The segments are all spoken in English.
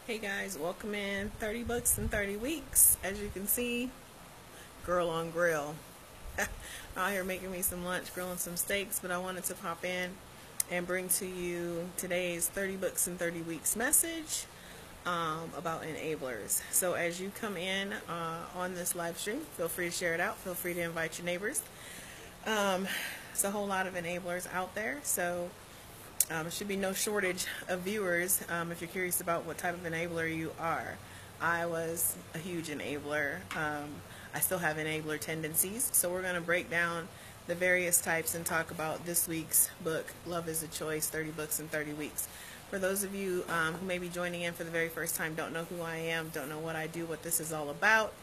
Hey guys, welcome in 30 books in 30 weeks. As you can see, girl on grill. Out here making me some lunch, grilling some steaks, but I wanted to pop in and bring to you today's 30 books in 30 weeks message about enablers. So as you come in on this live stream, feel free to share it out. Feel free to invite your neighbors. It's a whole lot of enablers out there, so there should be no shortage of viewers if you're curious about what type of enabler you are. I was a huge enabler. I still have enabler tendencies, so we're going to break down the various types and talk about this week's book, Love is a Choice, 30 Books in 30 Weeks. For those of you who may be joining in for the very first time, don't know who I am, don't know what I do, what this is all about,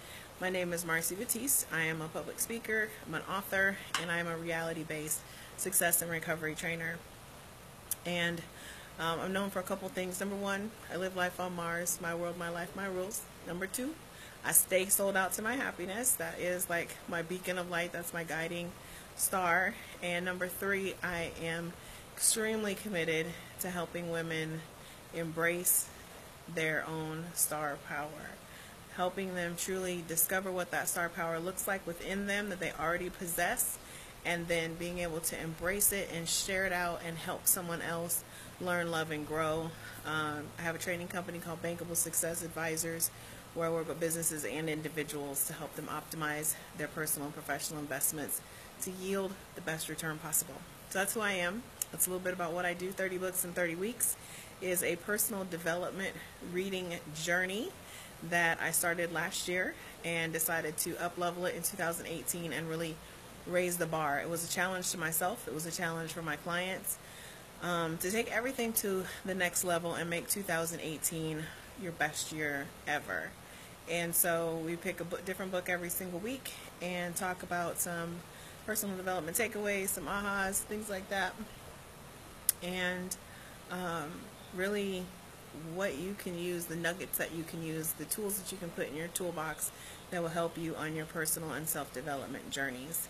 my name is Marcy Batiste. I am a public speaker, I'm an author, and I am a reality-based success and recovery trainer. And I'm known for a couple things. Number one, I live life on Mars, my world, my life, my rules. Number two, I stay sold out to my happiness. That is like my beacon of light. That's my guiding star. And number three, I am extremely committed to helping women embrace their own star power, helping them truly discover what that star power looks like within them that they already possess, and then being able to embrace it and share it out and help someone else learn, love, and grow. I have a training company called Bankable Success Advisors, where I work with businesses and individuals to help them optimize their personal and professional investments to yield the best return possible. So that's who I am. That's a little bit about what I do. 30 Books in 30 Weeks is a personal development reading journey that I started last year and decided to up-level it in 2018 and really raise the bar. It was a challenge to myself. It was a challenge for my clients to take everything to the next level and make 2018 your best year ever. And so we pick a different book every single week and talk about some personal development takeaways, some ahas, things like that, and really what you can use, the nuggets that you can use, the tools that you can put in your toolbox that will help you on your personal and self-development journeys.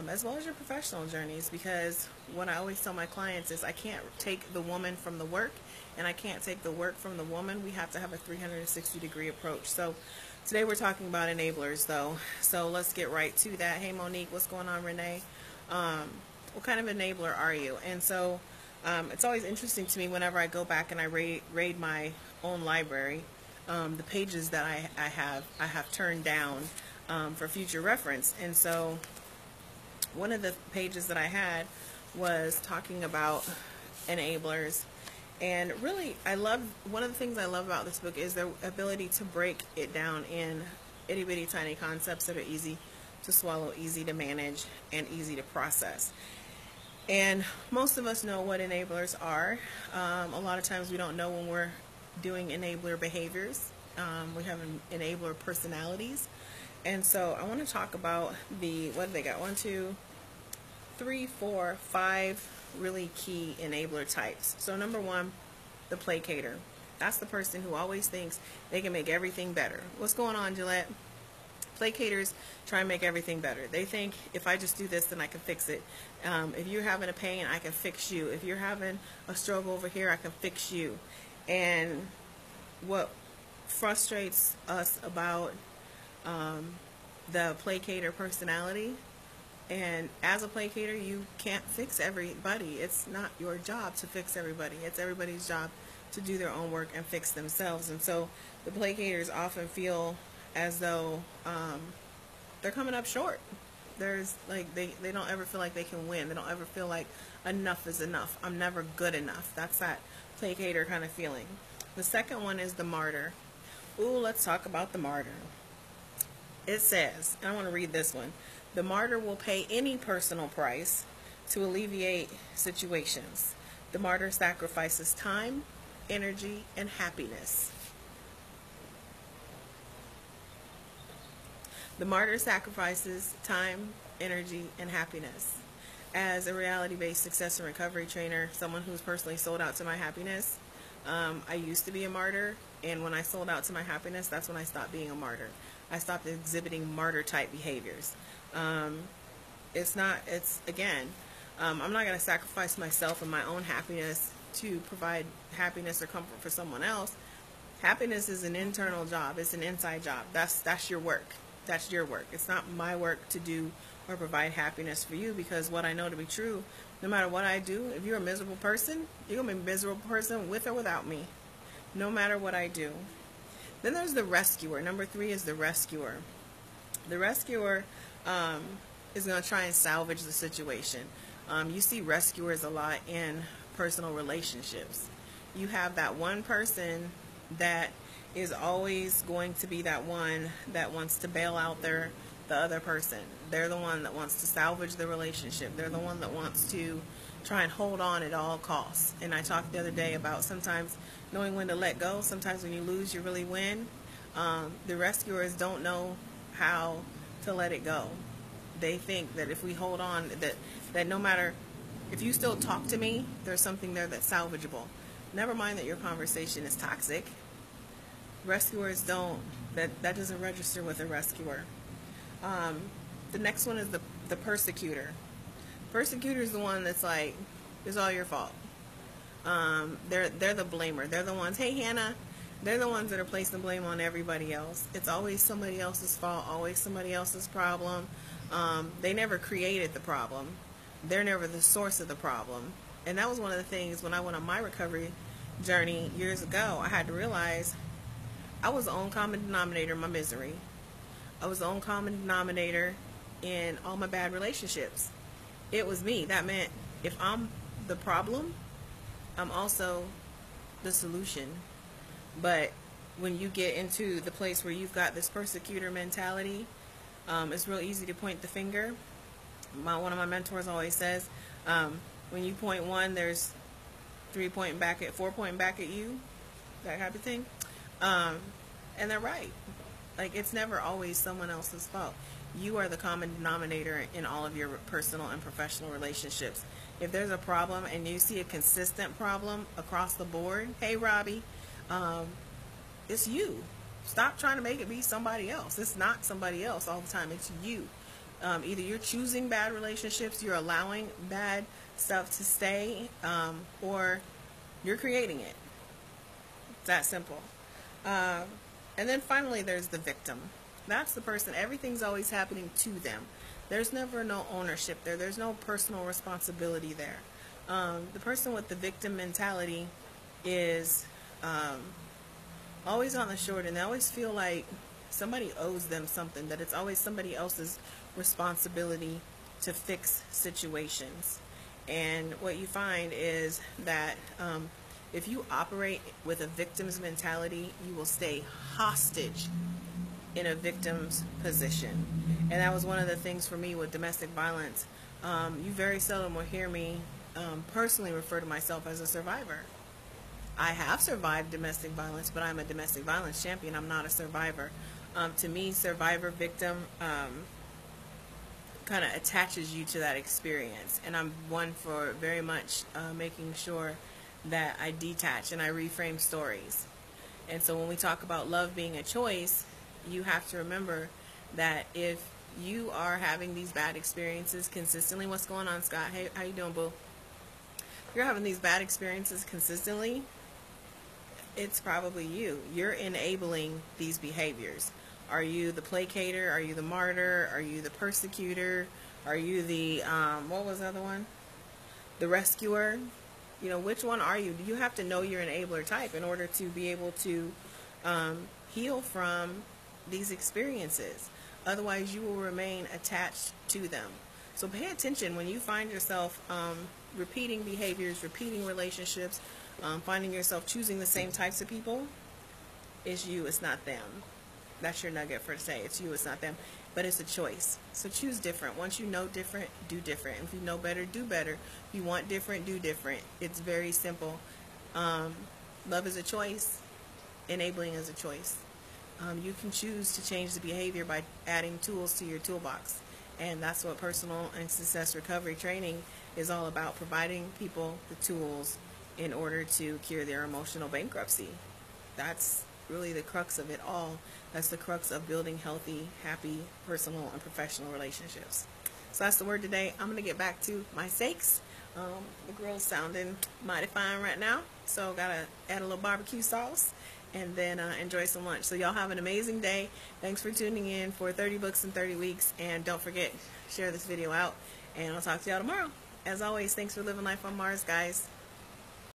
As well as your professional journeys, because what I always tell my clients is I can't take the woman from the work and I can't take the work from the woman. We have to have a 360-degree approach. So today we're talking about enablers though, so let's get right to that. Hey Monique, what's going on? Renee, what kind of enabler are you? And so it's always interesting to me whenever I go back and I raid my own library, the pages that I have turned down for future reference. And so one of the pages that I had was talking about enablers, and really one of the things I love about this book is their ability to break it down in itty bitty tiny concepts that are easy to swallow, easy to manage, and easy to process. And most of us know what enablers are. A lot of times we don't know when we're doing enabler behaviors. We have enabler personalities. And so I want to talk about what do they got? 1, 2, 3, 4, 5 really key enabler types. So number one, the placater. That's the person who always thinks they can make everything better. What's going on, Gillette? Placaters try and make everything better. They think if I just do this, then I can fix it. If you're having a pain, I can fix you. If you're having a struggle over here, I can fix you. And what frustrates us about the placater personality, and as a placater you can't fix everybody. It's not your job to fix everybody. It's everybody's job to do their own work and fix themselves. And so the placaters often feel as though they're coming up short. There's like they don't ever feel like they can win. They don't ever feel like enough is enough. I'm never good enough. That's that placater kind of feeling. The second one is the martyr. Ooh, let's talk about the martyr. It says, and I want to read this one, the martyr will pay any personal price to alleviate situations. The martyr sacrifices time, energy, and happiness. The martyr sacrifices time, energy, and happiness. As a reality-based success and recovery trainer, someone who's personally sold out to my happiness, I used to be a martyr, and when I sold out to my happiness, that's when I stopped being a martyr. I stopped exhibiting martyr-type behaviors. I'm not going to sacrifice myself and my own happiness to provide happiness or comfort for someone else. Happiness is an internal job. It's an inside job. That's your work. That's your work. It's not my work to do or provide happiness for you, because what I know to be true, no matter what I do, if you're a miserable person, you're going to be a miserable person with or without me, no matter what I do. Then there's the rescuer. Number 3 is the rescuer. The rescuer is going to try and salvage the situation. You see rescuers a lot in personal relationships. You have that one person that is always going to be that one that wants to bail out the other person. They're the one that wants to salvage the relationship. They're the one that wants to try and hold on at all costs. And I talked the other day about sometimes knowing when to let go. Sometimes when you lose, you really win. The rescuers don't know how to let it go. They think that if we hold on, that no matter, if you still talk to me, there's something there that's salvageable. Never mind that your conversation is toxic. Rescuers don't, that doesn't register with a rescuer. The next one is the persecutor. Persecutor is the one that's like, it's all your fault. They're the blamer. They're the ones, hey Hannah, they're the ones that are placing blame on everybody else. It's always somebody else's fault, always somebody else's problem. They never created the problem. They're never the source of the problem. And that was one of the things when I went on my recovery journey years ago. I had to realize I was the only common denominator in my misery. I was the only common denominator in all my bad relationships. It was me. That meant if I'm the problem, I'm also the solution. But when you get into the place where you've got this persecutor mentality, it's real easy to point the finger. One of my mentors always says, when you point one, there's 4 pointing back at you, that type of thing. And they're right. Like, it's never always someone else's fault. You are the common denominator in all of your personal and professional relationships. If there's a problem and you see a consistent problem across the board, hey Robbie, it's you. Stop trying to make it be somebody else. It's not somebody else all the time. It's you. Either you're choosing bad relationships, you're allowing bad stuff to stay, or you're creating it. It's that simple. And then finally there's the victim. That's the person, everything's always happening to them. There's never no ownership there. There's no personal responsibility there. The person with the victim mentality is always on the short end. They always feel like somebody owes them something, that it's always somebody else's responsibility to fix situations. And what you find is that if you operate with a victim's mentality, you will stay hostage in a victim's position. And that was one of the things for me with domestic violence. You very seldom will hear me personally refer to myself as a survivor. I have survived domestic violence, but I'm a domestic violence champion. I'm not a survivor. To me, survivor, victim kind of attaches you to that experience. And I'm one for very much making sure that I detach and I reframe stories. And so when we talk about love being a choice, you have to remember that if you are having these bad experiences consistently, what's going on, Scott? Hey, how you doing, boo? If you're having these bad experiences consistently, it's probably you. You're enabling these behaviors. Are you the placater? Are you the martyr? Are you the persecutor? Are you the, what was the other one? The rescuer? You know, which one are you? You have to know your enabler type in order to be able to heal from these experiences. Otherwise, you will remain attached to them. So pay attention when you find yourself repeating behaviors, repeating relationships, finding yourself choosing the same types of people. It's you, it's not them. That's your nugget for today. It's you, it's not them. But it's a choice. So choose different. Once you know different, do different. If you know better, do better. If you want different, do different. It's very simple. Love is a choice. Enabling is a choice. You can choose to change the behavior by adding tools to your toolbox. And that's what personal and success recovery training is all about, providing people the tools in order to cure their emotional bankruptcy. That's really the crux of it all. That's the crux of building healthy, happy, personal, and professional relationships. So that's the word today. I'm going to get back to my steaks. The grill's sounding mighty fine right now. So gotta add a little barbecue sauce and then enjoy some lunch. So y'all have an amazing day. Thanks for tuning in for 30 books in 30 weeks. And don't forget, share this video out. And I'll talk to y'all tomorrow. As always, thanks for living life on Mars, guys.